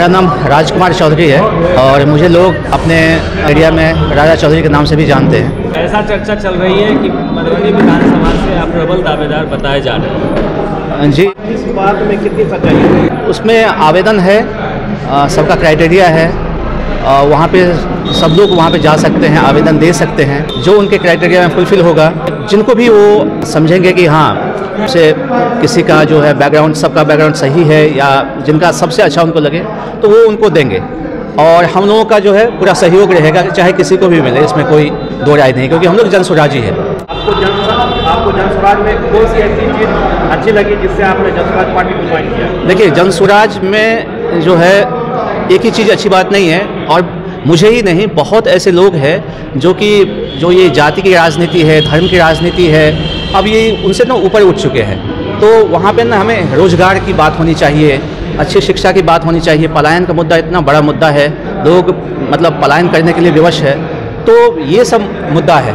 मेरा नाम राजकुमार चौधरी है और मुझे लोग अपने एरिया में राजा चौधरी के नाम से भी जानते हैं। ऐसा चर्चा चल रही है कि मधुबनी विधानसभा से आप प्रबल दावेदार बताए जा रहे हैं। जी, इस बात में कितनी सच्चाई है? उसमें आवेदन है, सबका क्राइटेरिया है, वहाँ पे सब लोग वहाँ पे जा सकते हैं, आवेदन दे सकते हैं। जो उनके क्राइटेरिया में फुलफिल होगा, जिनको भी वो समझेंगे कि हाँ से किसी का जो है बैकग्राउंड, सबका बैकग्राउंड सही है या जिनका सबसे अच्छा उनको लगे तो वो उनको देंगे और हम लोगों का जो है पूरा सहयोग रहेगा, चाहे किसी को भी मिले, इसमें कोई दो राय नहीं, क्योंकि हम लोग जनसुराजी है। आपको जनसुराज में कौन सी ऐसी चीज़ अच्छी लगी जिससे आपने जनसुराज पार्टी को ज्वाइन किया? देखिए, जनसुराज में जो है एक ही चीज़ अच्छी बात नहीं है, और मुझे ही नहीं बहुत ऐसे लोग हैं जो ये जाति की राजनीति है, धर्म की राजनीति है, अब ये उनसे ना ऊपर उठ चुके हैं। तो वहाँ पे ना हमें रोज़गार की बात होनी चाहिए, अच्छी शिक्षा की बात होनी चाहिए। पलायन का मुद्दा इतना बड़ा मुद्दा है, लोग मतलब पलायन करने के लिए विवश है, तो ये सब मुद्दा है।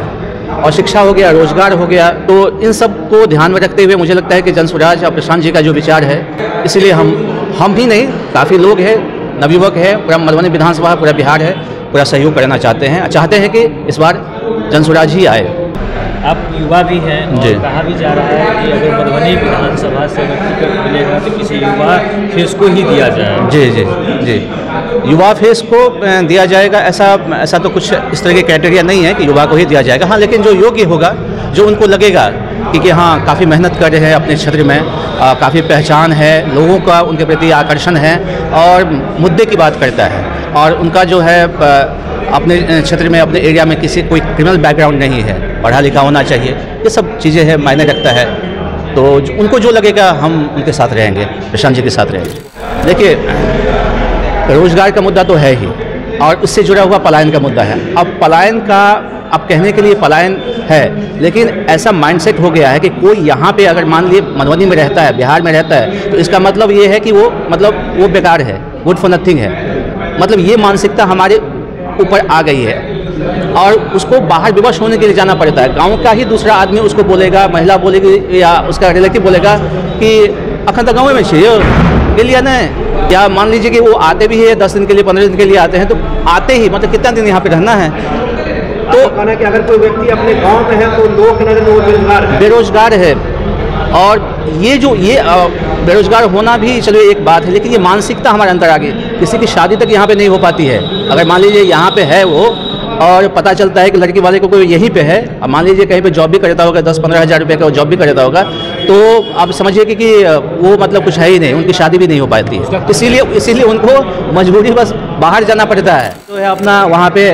और शिक्षा हो गया, रोज़गार हो गया, तो इन सब को ध्यान में रखते हुए मुझे लगता है कि जनसुराज और प्रशांत जी का जो विचार है, इसलिए हम ही नहीं, काफ़ी लोग हैं, नवयुवक है, पूरा मधुबनी विधानसभा, पूरा बिहार है, पूरा सहयोग करना चाहते हैं कि इस बार जनसुराज ही आए। आप युवा भी हैं और कहा भी जा रहा है कि अगर मधुबनी विधानसभा से अगर टिकट मिलेगा तो किसी युवा फेस को ही दिया जाए। जी, युवा फेस को दिया जाएगा, ऐसा तो कुछ इस तरह के क्राइटेरिया नहीं है कि युवा को ही दिया जाएगा। हाँ, लेकिन जो योग्य होगा, जो उनको लगेगा कि हाँ काफ़ी मेहनत कर रहे हैं अपने क्षेत्र में, काफ़ी पहचान है, लोगों का उनके प्रति आकर्षण है और मुद्दे की बात करता है, और उनका जो है अपने क्षेत्र में, अपने एरिया में कोई क्रिमिनल बैकग्राउंड नहीं है, पढ़ा लिखा होना चाहिए, ये सब चीज़ें हैं, मायने रखता है। तो उनको जो लगेगा हम उनके साथ रहेंगे, प्रशांत जी के साथ रहेंगे। देखिए, रोज़गार का मुद्दा तो है ही, और उससे जुड़ा हुआ पलायन का मुद्दा है। अब पलायन का अब कहने के लिए पलायन है, लेकिन ऐसा माइंडसेट हो गया है कि कोई यहाँ पे अगर मान लिए मधुबनी में रहता है, बिहार में रहता है, तो इसका मतलब ये है कि वो बेकार है, गुड फॉर नथिंग है। मतलब ये मानसिकता हमारे ऊपर आ गई है और उसको बाहर विवश होने के लिए जाना पड़ता है। गांव का ही दूसरा आदमी उसको बोलेगा, महिला बोलेगी या उसका रिलेटिव बोलेगा कि अखन तक गाँव में चाहिए के लिए ना, या मान लीजिए कि वो आते भी है 10 दिन के लिए, 15 दिन के लिए आते हैं, तो आते ही मतलब कितना दिन यहाँ पे रहना है। तो कहना कि अगर कोई व्यक्ति अपने गांव में है तो लोग की नजर में वो बेरोजगार है, और ये बेरोजगार होना भी चलो एक बात है, लेकिन ये मानसिकता हमारे अंदर आ गई। किसी की शादी तक यहाँ पे नहीं हो पाती है। अगर मान लीजिए यहाँ पे है वो, और पता चलता है कि लड़की वाले को कोई यहीं पे है, और मान लीजिए कहीं पे जॉब भी करता होगा, 10-15 हज़ार रुपये का जॉब भी करता होगा, तो आप समझिए कि वो मतलब कुछ है ही नहीं, उनकी शादी भी नहीं हो पाती है। इसीलिए उनको मजबूरी बस बाहर जाना पड़ता है। तो है अपना वहाँ पे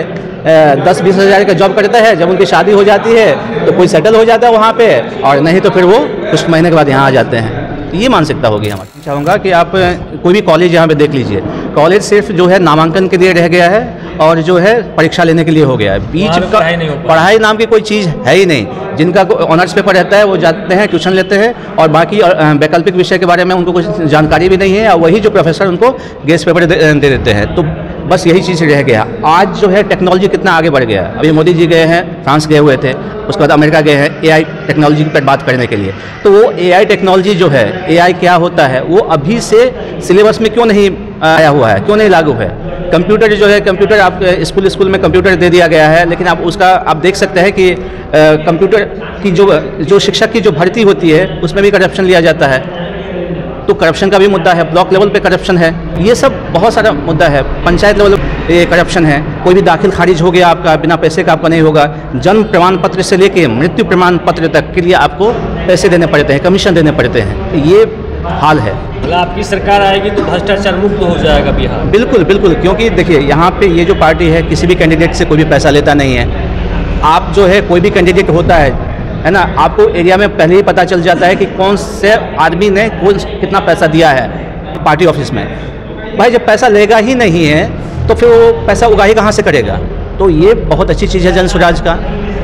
10-20 हज़ार का जॉब करता है, जब उनकी शादी हो जाती है तो कोई सेटल हो जाता है वहाँ पे, और नहीं तो फिर वो कुछ महीने के बाद यहाँ आ जाते हैं। तो ये मानसिकता होगी हमारी। चाहूँगा कि आप कोई भी कॉलेज यहाँ पे देख लीजिए, कॉलेज सिर्फ जो है नामांकन के लिए रह गया है और जो है परीक्षा लेने के लिए हो गया है। बीच का पढ़ाई नाम की कोई चीज़ है ही नहीं। जिनका ऑनर्स पेपर रहता है वो जाते हैं, ट्यूशन लेते हैं, और बाकी वैकल्पिक विषय के बारे में उनको कुछ जानकारी भी नहीं है, और वही जो प्रोफेसर उनको गेस्ट पेपर दे देते हैं। तो बस यही चीज़ रह गया। आज जो है टेक्नोलॉजी कितना आगे बढ़ गया है। अभी मोदी जी गए हैं, फ्रांस गए हुए थे, उसके बाद अमेरिका गए हैं AI टेक्नोलॉजी पर बात करने के लिए। तो वो AI टेक्नोलॉजी जो है, AI क्या होता है, वो अभी से सिलेबस में क्यों नहीं आया हुआ है, क्यों नहीं लागू है। कंप्यूटर जो है, कंप्यूटर आप स्कूल में कंप्यूटर दे दिया गया है, लेकिन आप उसका आप देख सकते हैं कि कंप्यूटर की जो शिक्षक की जो भर्ती होती है उसमें भी करप्शन लिया जाता है। तो करप्शन का भी मुद्दा है, ब्लॉक लेवल पे करप्शन है, ये सब बहुत सारा मुद्दा है। पंचायत लेवल पे करप्शन है, कोई भी दाखिल खारिज हो गया आपका, बिना पैसे का आपका नहीं होगा। जन्म प्रमाण पत्र से लेके मृत्यु प्रमाण पत्र तक के लिए आपको पैसे देने पड़ते हैं, कमीशन देने पड़ते हैं। ये हाल है। अगर आपकी सरकार आएगी तो भ्रष्टाचार मुक्त हो जाएगा बिहार? बिल्कुल बिल्कुल, क्योंकि देखिए यहाँ पे ये जो पार्टी है किसी भी कैंडिडेट से कोई भी पैसा लेता नहीं है। आप जो है कोई भी कैंडिडेट होता है ना, आपको एरिया में पहले ही पता चल जाता है कि कौन से आदमी ने कितना पैसा दिया है पार्टी ऑफिस में। भाई जब पैसा लेगा ही नहीं है तो फिर वो पैसा उगाही कहाँ से करेगा। तो ये बहुत अच्छी चीज़ है जनसुराज का,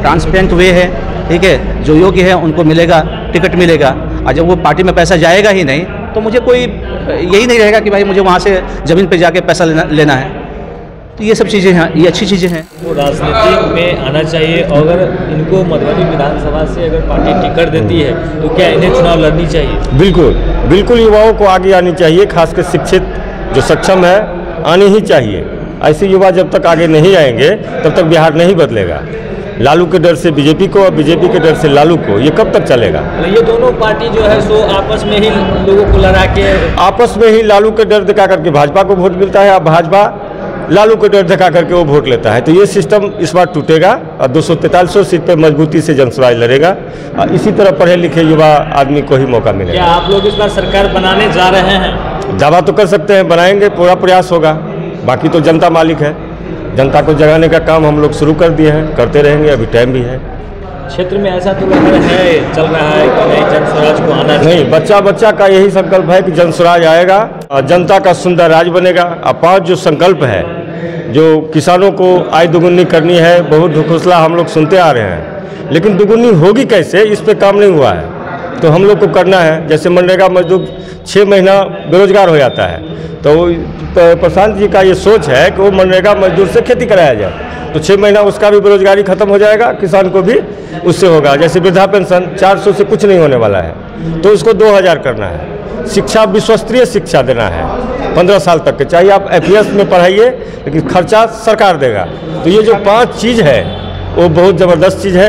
ट्रांसपेरेंट वे है, ठीक है। जो योग्य है उनको मिलेगा, टिकट मिलेगा, और जब वो पार्टी में पैसा जाएगा ही नहीं तो मुझे कोई यही नहीं रहेगा कि भाई मुझे वहाँ से ज़मीन पे जाके पैसा लेना है। तो ये सब चीज़ें हैं, ये अच्छी चीज़ें हैं। वो राजनीति में आना चाहिए, और अगर इनको मधुबनी विधानसभा से अगर पार्टी टिकट देती है तो क्या इन्हें चुनाव लड़नी चाहिए? बिल्कुल बिल्कुल, युवाओं को आगे आनी चाहिए, खासकर शिक्षित जो सक्षम है आनी ही चाहिए। ऐसे युवा जब तक आगे नहीं आएंगे तब तक बिहार नहीं बदलेगा। लालू के डर से बीजेपी को और बीजेपी के डर से लालू को, ये कब तक चलेगा? ये दोनों पार्टी जो है सो आपस में ही लोगों को लड़ा के, आपस में ही लालू के डर दिखा करके भाजपा को वोट मिलता है, अब भाजपा लालू को डर दिखा करके वो वोट लेता है। तो ये सिस्टम इस बार टूटेगा और 243 सीट पे मजबूती से जनसुराज लड़ेगा और इसी तरह पढ़े लिखे युवा आदमी को ही मौका मिलेगा। क्या आप लोग इस बार सरकार बनाने जा रहे हैं? दावा तो कर सकते हैं, बनाएंगे, पूरा प्रयास होगा। बाकी तो जनता मालिक है, जनता को जगाने का काम हम लोग शुरू कर दिए हैं, करते रहेंगे, अभी टाइम भी है। क्षेत्र में ऐसा तो लग रहा है, चल रहा है कि नहीं जनस्वराज को आना चाहिए? नहीं, बच्चा बच्चा का यही संकल्प है कि जनस्वराज आएगा और जनता का सुंदर राज बनेगा। और 5 जो संकल्प है, जो किसानों को आय दुगुनी करनी है, बहुत ढकोसला हम लोग सुनते आ रहे हैं, लेकिन दुगुनी होगी कैसे, इस पे काम नहीं हुआ है। तो हम लोग को करना है। जैसे मनरेगा मजदूर 6 महीना बेरोजगार हो जाता है, तो प्रशांत जी का ये सोच है कि वो मनरेगा मजदूर से खेती कराया जाए, तो 6 महीना उसका भी बेरोजगारी खत्म हो जाएगा, किसान को भी उससे होगा। जैसे वृद्धा पेंशन 400 से कुछ नहीं होने वाला है, तो उसको 2000 करना है। शिक्षा, विश्वस्तरीय शिक्षा देना है 15 साल तक के, चाहे आप FES में पढ़ाइए, लेकिन खर्चा सरकार देगा। तो ये जो 5 चीज़ है वो बहुत ज़बरदस्त चीज़ है।